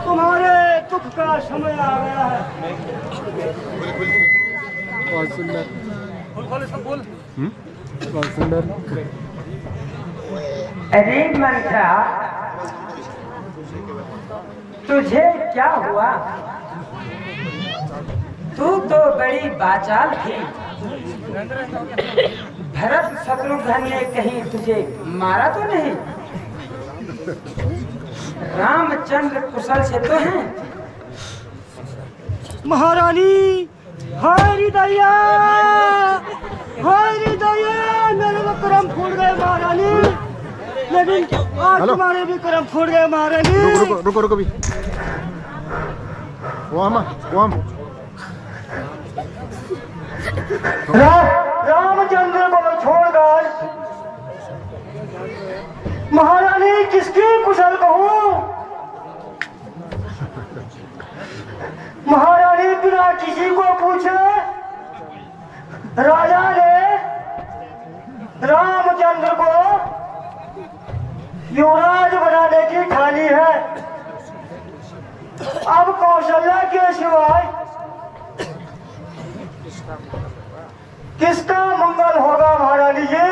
तुम्हारे दुख का समय आ गया है। बहुत सुंदर। बहुत सुंदर। अरे मंत्रा, तुझे क्या हुआ? तू तो बड़ी बाचाल थी। भरत शत्रुघ्न ने कहीं तुझे मारा तो नहीं? रामचंद्र कुशल से तो हैं? महारानी, हाय हृदया, मेरे तो करम फूट गए महारानी, लेकिन आज तुम्हारे भी करम फूट गए महारानी। रुको भी। रामचंद्र को छोड़कर महारानी किसकी कुशल कहूँ? महारानी बिना किसी को पूछे राजा ने रामचंद्र को युवराज बनाने की ठानी है। अब कौशल्या के सिवाय किसका मंगल होगा महारानी जी?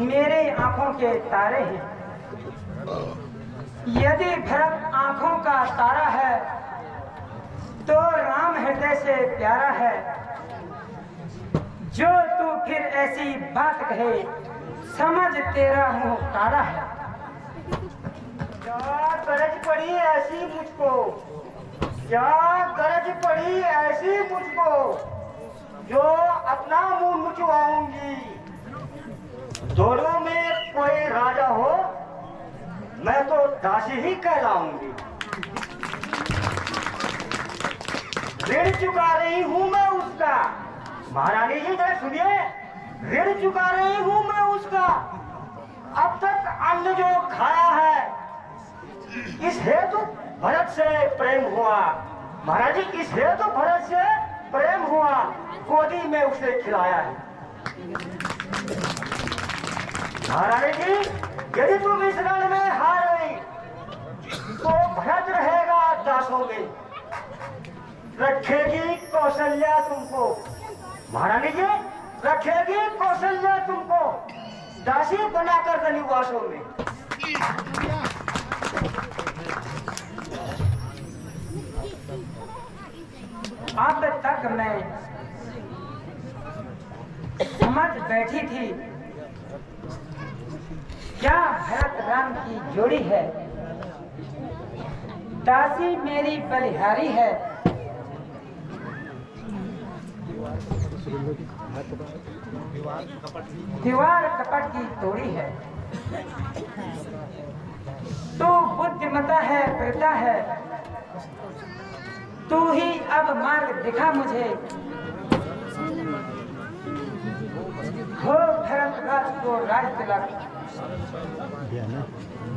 मेरी आंखों के तारे हैं। यदि भरत आंखों का तारा है तो राम हृदय से प्यारा है। जो तू फिर ऐसी बात कहे समझ तेरा मुंह काला है। क्या गरज पड़ी ऐसी मुझको, क्या गरज पड़ी ऐसी मुझको, जो अपना मुंह मुचवाऊंगी। दोनों में कोई राजा हो मैं तो दासी ही कहलाऊंगी। ऋण चुका रही हूं मैं उसका, महारानी जी जरा सुनिए, ऋण चुका रही हूं मैं उसका। अब तक अन्न जो खाया है इस हेतु भरत से प्रेम हुआ। महाराज जी इस हेतु भरत से प्रेम हुआ, गोदी में उसे खिलाया है। महारानी जी यदि तुम इस रण में हार गई तो भरत रहेगा दासों में, रखेगी कौशल्या तुमको। महारानी जी रखेगी कौशल्या तुमको दासी बनाकर धनिवासों में। अब तक मैं समझ बैठी थी क्या भरत राम की जोड़ी है। दासी मेरी बलिहारी है। दीवार कपट की तोड़ी है। तू बुद्धिमता है, प्रजा है। तू ही अब मार्ग दिखा मुझे। हो भरत राज को राज तिलक,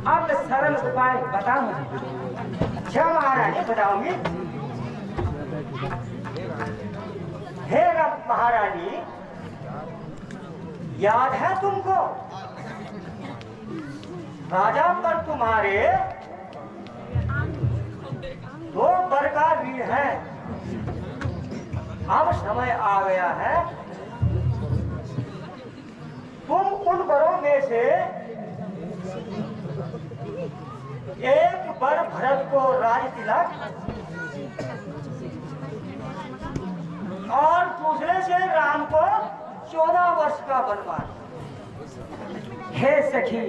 अब सरल उपाय बता मुझे। अच्छा महारानी बताऊंगी। हे महारानी याद है तुमको राजा पर तुम्हारे दो बर का वीर है। अब समय आ गया है तुम उन बरों में से एक बर भरत को राज तिलक और दूसरे से राम को 14 वर्ष का वनवास। हे सखी,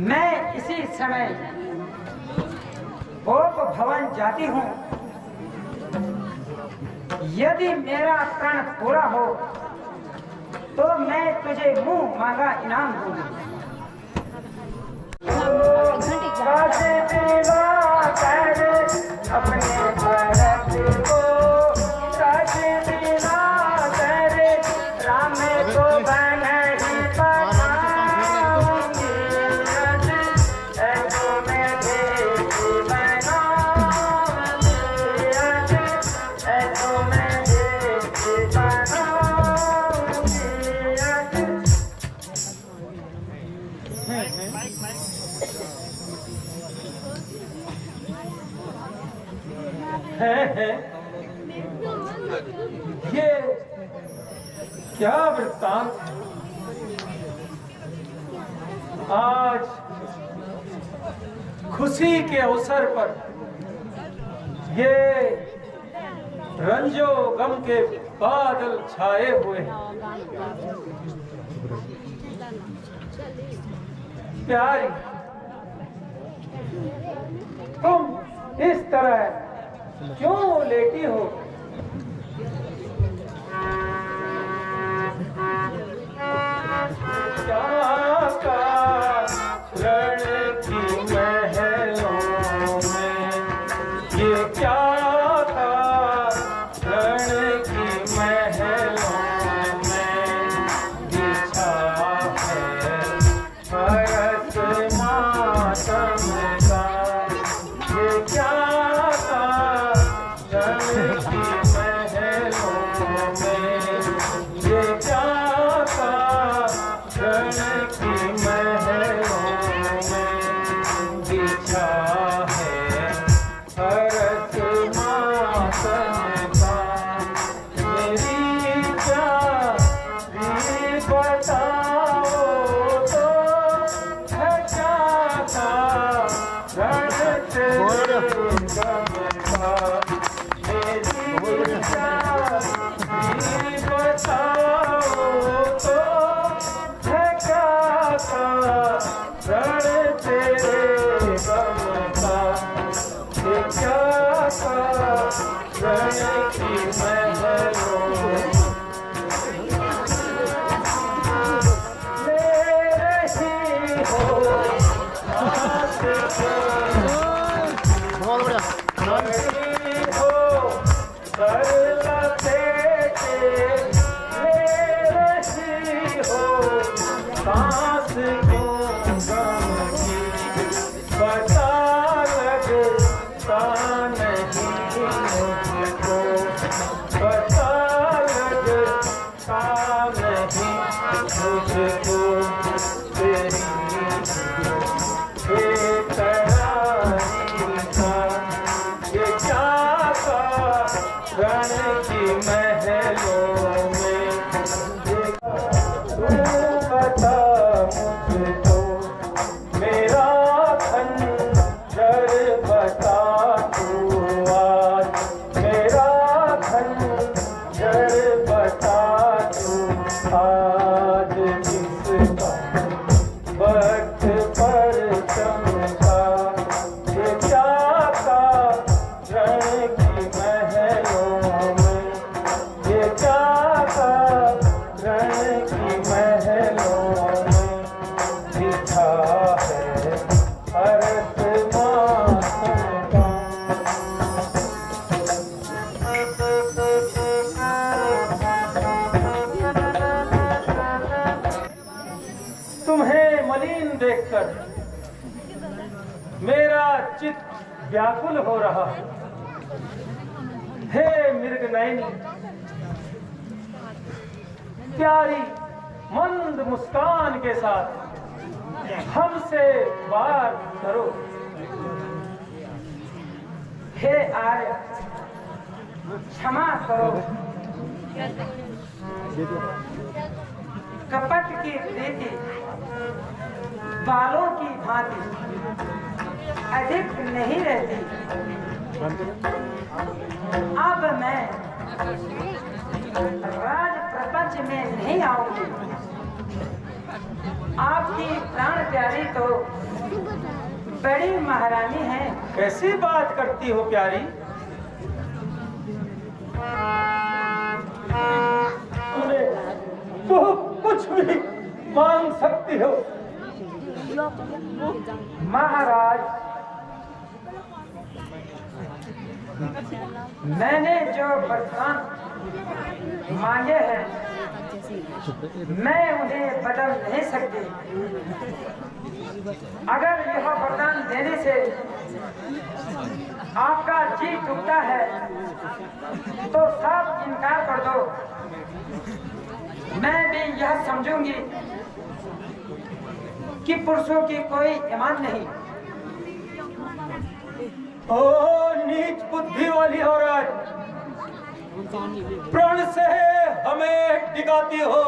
मैं इसी समय गोप भवन जाती हूँ। यदि मेरा प्रण पूरा हो तो मैं तुझे मुंह मांगा इनाम दूंगी। अपने भरत को सच बिना करे राम को बनहि पठाऊंगी। ऐसो मैं देवी बनाऊंगी, ऐसो मैं देवी बनाऊंगी। है ये क्या वृत्तांत है। आज खुशी के अवसर पर ये रंजो गम के बादल छाए हुए हैं। प्यारी तुम इस तरह क्यों लेटी हो। रण की महलों में ये क्या था, रण की महलों में बिछा है परस मातम का। ये क्या था रण की मलिन देखकर मेरा चित्त व्याकुल हो रहा है। हे मृगनयनी, प्यारी मंद मुस्कान के साथ हमसे बात करो। हे आर्य, क्षमा करो। कपट की प्रीति बालों की भांति अधिक नहीं रहती। अब मैं राज प्रपंच में नहीं आऊंगी। आपकी प्राण प्यारी तो बड़ी महारानी है। कैसी बात करती हो प्यारी? तो कुछ भी मांग सकती हो। महाराज, मैंने जो वरदान मांगे हैं मैं उन्हें बदल नहीं सकती। अगर यह वरदान देने से आपका जी टूटता है तो साफ इनकार कर दो। मैं भी यह समझूंगी कि पुरुषों की कोई ईमान नहीं। ओ नीच बुद्धि वाली औरत, प्रण से हमें टिकाती हो।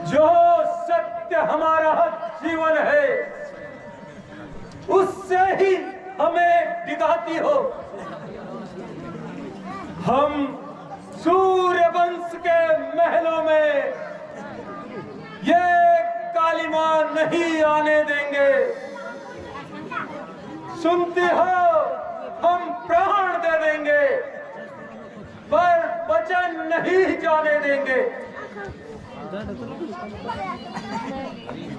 जो सत्य हमारा जीवन है उससे ही हमें टिकाती हो। हम सूर्य वंश के महलों में ये कालिमा नहीं आने देंगे। सुनती हो, हम प्राण दे देंगे पर वचन नहीं जाने देंगे।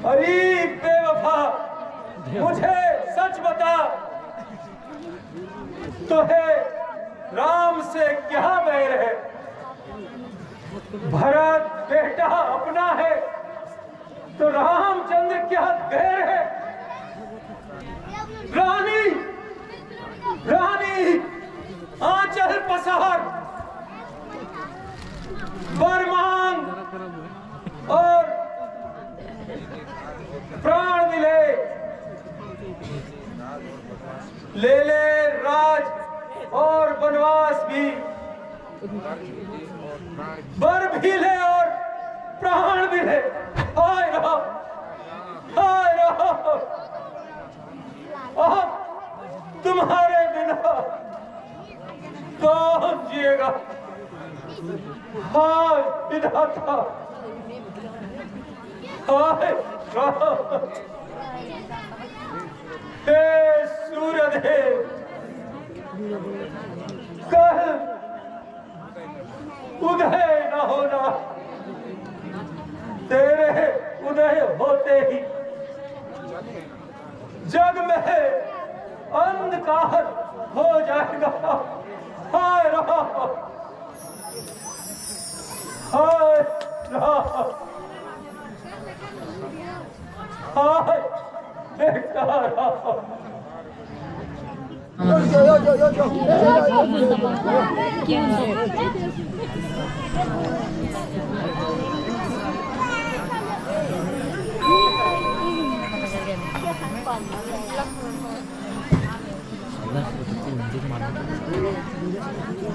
अरे बेवफा, मुझे सच बता, तुझे राम से क्या बैर है? भरत बेटा अपना है तो रामचंद्र क्या गैर है? रानी, रानी आंचल पसार, वर मांग और प्राण मिले। ले ले राज और वनवास भी, वर भी ले और प्राण भी ले। हाय रहो, हाय रहो। अब तुम्हारे बिना कौन जिएगा? हाय विधाता, हाय रहो। हे सूर्यदेव, कल उदय न होना, तेरे उदय होते ही जग में अंधकार हो जाएगा। हाय रहो, हाय रहो, हाय बेटा रहो।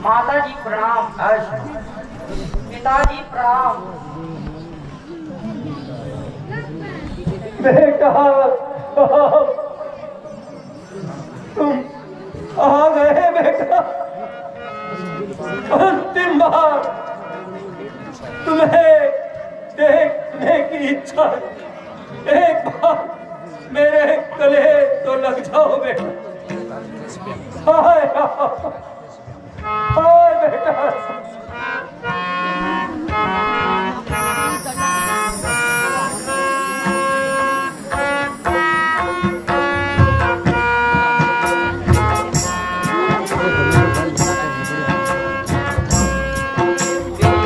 माता जी प्रणाम। पिताजी प्रणाम। बेटा तुम आ गए बेटा। अंतिम बार तुम्हें देखने की इच्छा। एक बार मेरे गले तो लग जाओ बेटा। हाय हाय बेटा।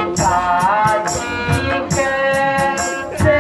पिताजी कैसे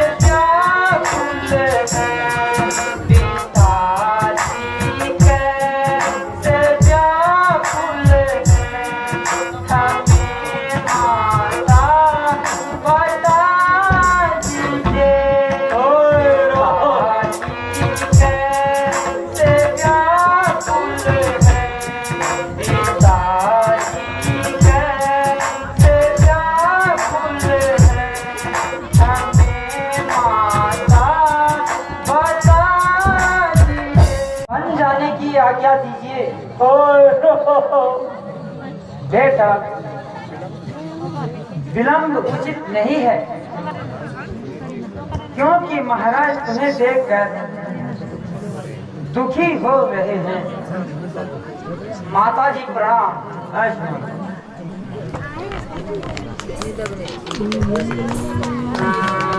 हाय रो। बेटा, विलंब उचित नहीं है, क्योंकि महाराज तुम्हें देखकर दुखी हो रहे हैं। माता जी प्रणाम। हम्म।